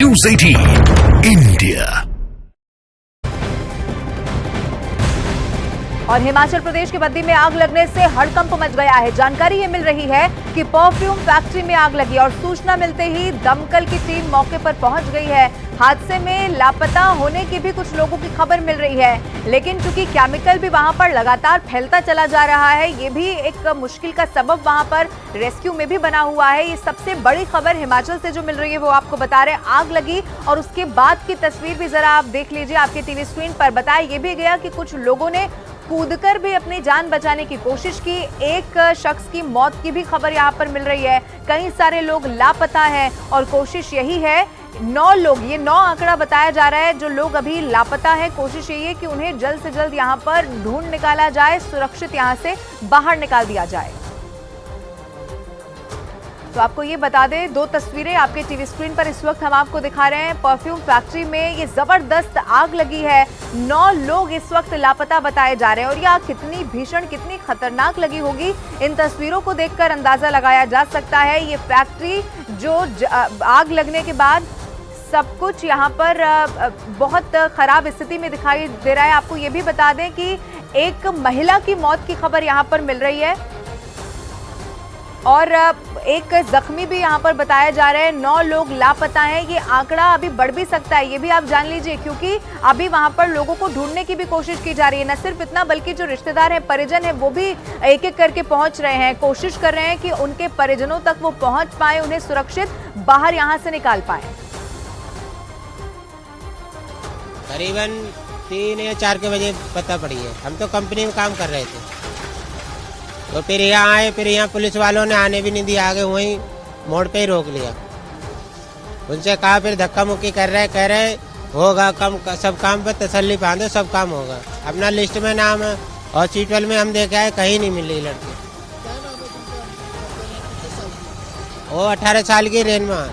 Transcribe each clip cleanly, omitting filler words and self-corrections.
News 18 India. और हिमाचल प्रदेश के बद्दी में आग लगने से हड़कंप मच गया है। जानकारी ये मिल रही है कि परफ्यूम फैक्ट्री में आग लगी और सूचना मिलते ही दमकल की टीम मौके पर पहुंच गई है। हादसे में लापता होने की भी कुछ लोगों की खबर मिल रही है, लेकिन चूंकि केमिकल भी वहां पर लगातार फैलता चला जा रहा है, ये भी एक मुश्किल का सबब वहां पर रेस्क्यू में भी बना हुआ है। ये सबसे बड़ी खबर हिमाचल से जो मिल रही है वो आपको बता रहे हैं। आग लगी और उसके बाद की तस्वीर भी जरा आप देख लीजिए आपके टीवी स्क्रीन पर। बताया ये भी गया कि कुछ लोगों ने कूदकर भी अपनी जान बचाने की कोशिश की। एक शख्स की मौत की भी खबर यहां पर मिल रही है। कई सारे लोग लापता हैं और कोशिश यही है, 9 लोग, ये 9 आंकड़ा बताया जा रहा है जो लोग अभी लापता है। कोशिश यही है कि उन्हें जल्द से जल्द यहां पर ढूंढ निकाला जाए, सुरक्षित यहां से बाहर निकाल दिया जाए। तो आपको ये बता दें, 2 तस्वीरें आपके टीवी स्क्रीन पर इस वक्त हम आपको दिखा रहे हैं। परफ्यूम फैक्ट्री में ये जबरदस्त आग लगी है। 9 लोग इस वक्त लापता बताए जा रहे हैं और ये आग कितनी भीषण, कितनी खतरनाक लगी होगी, इन तस्वीरों को देखकर अंदाजा लगाया जा सकता है। ये फैक्ट्री जो आग लगने के बाद सब कुछ यहाँ पर बहुत खराब स्थिति में दिखाई दे रहा है। आपको ये भी बता दें कि एक महिला की मौत की खबर यहाँ पर मिल रही है और एक जख्मी भी यहाँ पर बताया जा रहा है। 9 लोग लापता हैं। ये आंकड़ा अभी बढ़ भी सकता है, ये भी आप जान लीजिए, क्योंकि अभी वहाँ पर लोगों को ढूंढने की भी कोशिश की जा रही है। न सिर्फ इतना, बल्कि जो रिश्तेदार हैं, परिजन हैं, वो भी एक एक करके पहुंच रहे हैं, कोशिश कर रहे हैं कि उनके परिजनों तक वो पहुंच पाए, उन्हें सुरक्षित बाहर यहाँ से निकाल पाए। करीबन 3 या 4 के बजे पता पड़ी है। हम तो कंपनी में काम कर रहे थे, तो फिर यहाँ आए, फिर यहाँ पुलिस वालों ने आने भी नहीं दिया, आगे वहीं मोड़ पे ही रोक लिया। उनसे कहा, फिर धक्का मुक्की कर रहे, कह रहे होगा कम, सब काम पे तसल्ली बांधो, सब काम होगा। अपना लिस्ट में नाम है, हॉस्पिटल में हम देखे आए, कहीं नहीं मिली लड़की। वो 18 साल की रेनमा।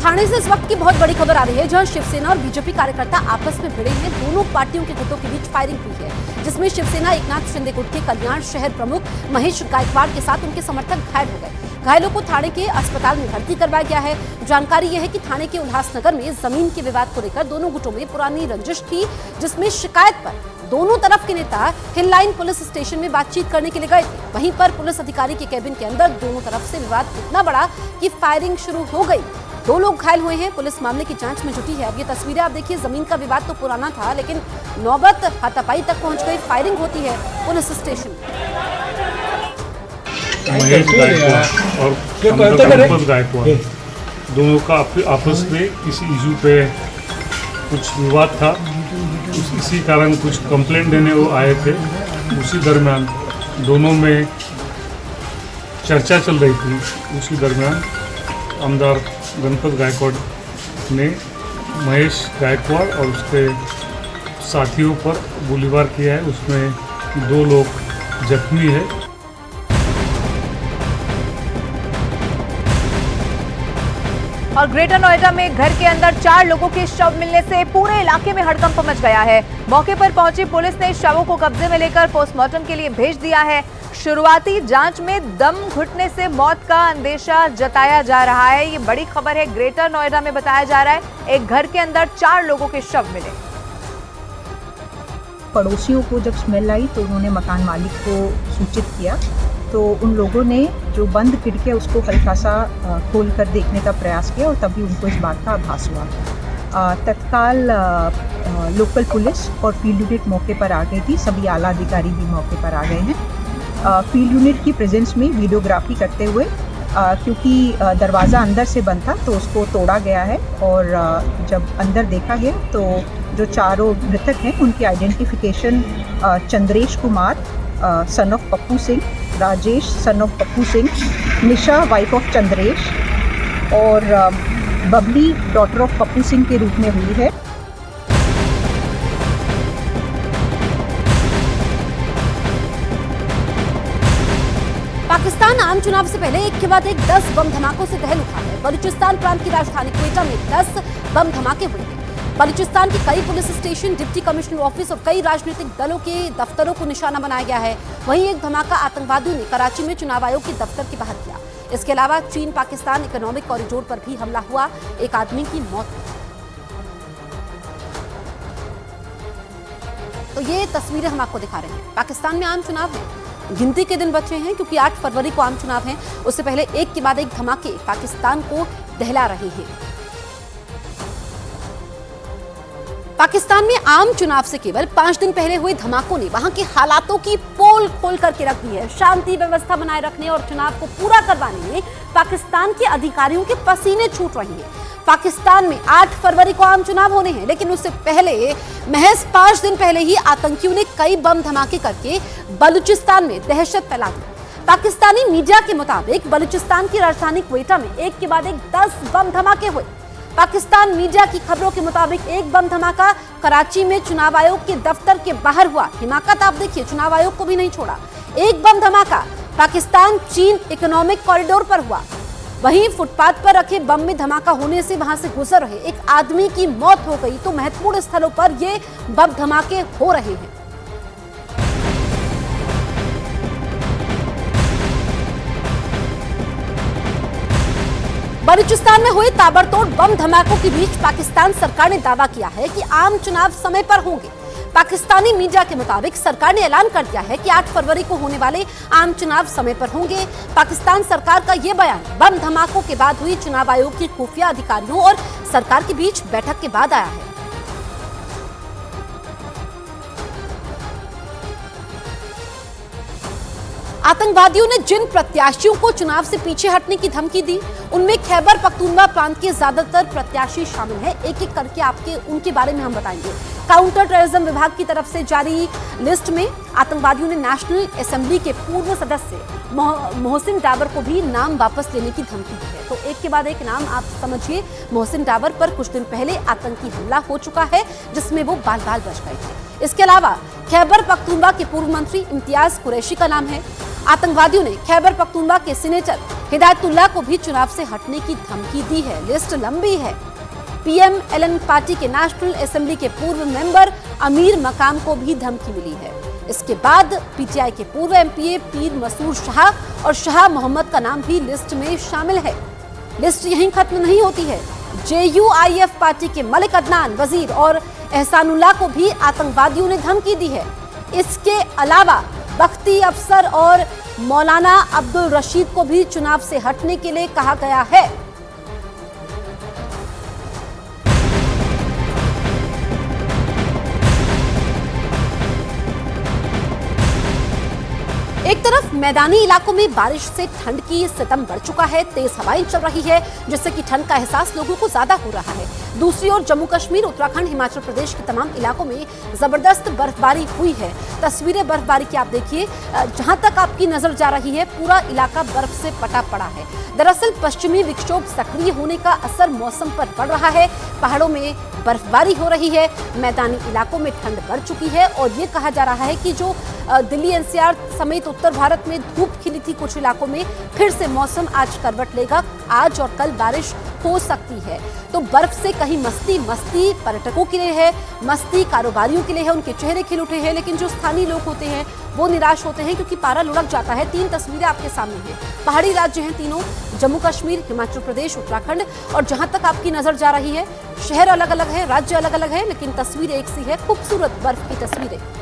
थाने से इस वक्त की बहुत बड़ी खबर आ रही है, जहां शिवसेना और बीजेपी कार्यकर्ता आपस में भिड़े हैं। दोनों पार्टियों के गुटों के बीच फायरिंग हुई है, जिसमें शिवसेना एकनाथ शिंदे गुट के कल्याण शहर प्रमुख महेश गायकवाड़ के साथ उनके समर्थक घायल हो गए। घायलों को थाने के अस्पताल में भर्ती करवाया गया है। जानकारी यह है कि थाने के उल्लासनगर में जमीन के विवाद को लेकर दोनों गुटों में पुरानी रंजिश थी, जिसमें शिकायत पर दोनों तरफ के नेता हिललाइन पुलिस स्टेशन में बातचीत करने के लिए गए थे। वहीं पर पुलिस अधिकारी के केबिन के अंदर दोनों तरफ से विवाद इतना बड़ा कि फायरिंग शुरू हो गई। 2 लोग घायल हुए हैं। पुलिस मामले की जांच में जुटी है। अब ये तस्वीरें आप देखिए, जमीन का विवाद तो पुराना था, लेकिन नौबत हाथापाई तक पहुंच गई। फायरिंग होती है पुलिस स्टेशन में। महेश गायकवाड़ और अंकुश गायकवाड़ दोनों का आपस में किसी इशू पे कुछ विवाद था। इसी कारण कुछ कंप्लेंट देने वो आए थे। उसी दरमियान दोनों में चर्चा चल रही थी। उसी दरमियान आमदार गणपत गायकवाड़ ने महेश गायकवाड़ और उसके साथियों पर गोलीबार किया है। उसमें 2 लोग जख्मी है। और ग्रेटर नोएडा में घर के अंदर 4 लोगों के शव मिलने से पूरे इलाके में हड़कंप मच गया है। मौके पर पहुंची पुलिस ने शवों को कब्जे में लेकर पोस्टमार्टम के लिए भेज दिया है। शुरुआती जांच में दम घुटने से मौत का अंदेशा जताया जा रहा है। ये बड़ी खबर है। ग्रेटर नोएडा में बताया जा रहा है एक घर के अंदर 4 लोगों के शव मिले। पड़ोसियों को जब स्मेल आई तो उन्होंने मकान मालिक को सूचित किया, तो उन लोगों ने जो बंद खिड़की उसको हल्का सा खोल कर देखने का प्रयास किया और तभी उनको इस बात का आभास हुआ। तत्काल लोकल पुलिस और फील्ड यूनिट मौके पर आ गई थी। सभी आला अधिकारी भी मौके पर आ गए हैं। फील्ड यूनिट की प्रेजेंस में वीडियोग्राफी करते हुए, क्योंकि दरवाज़ा अंदर से बंद था तो उसको तोड़ा गया है और जब अंदर देखा गया तो जो 4 मृतक हैं उनकी identification Chandresh Kumar son of Pappu Singh, Rajesh son of Pappu Singh, Nisha wife of Chandresh और बबली डॉटर ऑफ पप्पू सिंह के रूप में हुई है। पाकिस्तान आम चुनाव से पहले एक के बाद एक 10 बम धमाकों से दहल उठा है। बलूचिस्तान प्रांत की राजधानी क्वेटा में 10 बम धमाके हुए हैं। बलूचिस्तान के कई police station, deputy commissioner office और कई राजनीतिक दलों के दफ्तरों को निशाना बनाया गया है। वहीं एक धमाका आतंकवादियों ने कराची में चुनाव आयोग के दफ्तर के बाहर किया। इसके अलावा चीन पाकिस्तान इकोनॉमिक कॉरिडोर पर भी हमला हुआ, एक आदमी की मौत हुई। तो ये तस्वीरें हम आपको दिखा रहे हैं। पाकिस्तान में आम चुनाव है, गिनती के दिन बचे हैं क्योंकि 8 फरवरी को आम चुनाव हैं। उससे पहले एक के बाद एक धमाके पाकिस्तान को दहला रहे हैं। पाकिस्तान में आम चुनाव से केवल 5 दिन पहले हुए धमाकों ने वहां के हालातों की पोल खोल करके रख दी है। शांति व्यवस्था बनाए रखने और चुनाव को पूरा करवाने में पाकिस्तान के अधिकारियों के पसीने छूट रही है। पाकिस्तान में 8 फरवरी को आम चुनाव होने हैं, लेकिन उससे पहले महज 5 दिन पहले ही आतंकियों ने कई बम धमाके करके बलूचिस्तान में दहशत फैला दी। पाकिस्तानी मीडिया के मुताबिक बलूचिस्तान की राजधानी क्वेटा में एक के बाद एक 10 बम धमाके हुए। पाकिस्तान मीडिया की खबरों के मुताबिक एक बम धमाका कराची में चुनाव आयोग के दफ्तर के बाहर हुआ। हिमाकत आप देखिए, चुनाव आयोग को भी नहीं छोड़ा। एक बम धमाका पाकिस्तान चीन इकोनॉमिक कॉरिडोर पर हुआ। वहीं फुटपाथ पर रखे बम में धमाका होने से वहां से गुजर रहे एक आदमी की मौत हो गई। तो महत्वपूर्ण स्थलों पर ये बम धमाके हो रहे हैं। बलूचिस्तान में हुए ताबड़तोड़ बम धमाकों के बीच पाकिस्तान सरकार ने दावा किया है कि आम चुनाव समय पर होंगे। पाकिस्तानी मीडिया के मुताबिक सरकार ने ऐलान कर दिया है कि 8 फरवरी को होने वाले आम चुनाव समय पर होंगे। पाकिस्तान सरकार का यह बयान बम धमाकों के बाद हुई चुनाव आयोग के खुफिया अधिकारियों और सरकार के बीच बैठक के बाद आया है। आतंकवादियों ने जिन प्रत्याशियों को चुनाव से पीछे हटने की धमकी दी, उनमें खैबर पख्तूनख्वा प्रांत के ज्यादातर प्रत्याशी शामिल हैं। एक एक करके आपके उनके बारे में हम बताएंगे। काउंटर टेररिज्म विभाग की तरफ से जारी लिस्ट में आतंकवादियों ने नेशनल असेंबली के पूर्व सदस्य मोहसिन डावर को भी नाम वापस लेने की धमकी दी है। तो एक के बाद एक नाम आप समझिए। मोहसिन डावर पर कुछ दिन पहले आतंकी हमला हो चुका है, जिसमें वो बाल बाल बच गए थे। इसके अलावा खैबर पख्तूनख्वा के पूर्व मंत्री इम्तियाज कुरैशी का नाम है। आतंकवादियों ने खैबर पख्तूनख्वा के सीनेटर हिदायतुल्लाह को भी चुनाव से हटने की धमकी दी है। लिस्ट लंबी है। PMLN पार्टी के नेशनल असेंबली के पूर्व मेंबर अमीर मकाम को भी धमकी मिली है। इसके बाद PTI के पूर्व MPA पीर मसूर शाह और शाह मोहम्मद का नाम भी लिस्ट में शामिल है। लिस्ट यहीं खत्म नहीं होती है। JUIF पार्टी के मलिक अदनान वजीर और एहसानुल्लाह को भी आतंकवादियों ने धमकी दी है। इसके अलावा बख्ती अफसर और मौलाना अब्दुल रशीद को भी चुनाव से हटने के लिए कहा गया है। एक तरफ मैदानी इलाकों में बारिश से ठंड की सितम बढ़ चुका है, तेज हवाएं चल रही है, जिससे कि ठंड का एहसास लोगों को ज्यादा हो रहा है। दूसरी ओर जम्मू कश्मीर, उत्तराखंड, हिमाचल प्रदेश के तमाम इलाकों में जबरदस्त बर्फबारी हुई है। तस्वीरें बर्फबारी की आप देखिए, जहां तक आपकी नजर जा रही है पूरा इलाका बर्फ से पटा पड़ा है। दरअसल पश्चिमी विक्षोभ सक्रिय होने का असर मौसम पर पड़ रहा है। पहाड़ों में बर्फबारी हो रही है, मैदानी इलाकों में ठंड बढ़ चुकी है और ये कहा जा रहा है कि जो दिल्ली NCR समेत उत्तर भारत में धूप खिली थी कुछ इलाकों में, फिर से मौसम आज करवट लेगा। आज और कल बारिश हो सकती है। तो बर्फ से कहीं मस्ती पर्यटकों के लिए है, मस्ती कारोबारियों के लिए है, उनके चेहरे खिल उठे हैं। लेकिन जो स्थानीय लोग होते हैं वो निराश होते हैं क्योंकि पारा लुढ़क जाता है। 3 तस्वीरें आपके सामने हैं। पहाड़ी राज्य हैं तीनों, जम्मू कश्मीर, हिमाचल प्रदेश, उत्तराखंड। और जहां तक आपकी नजर जा रही है, शहर अलग अलग है, राज्य अलग अलग है, लेकिन तस्वीर एक सी है। खूबसूरत बर्फ की तस्वीरें।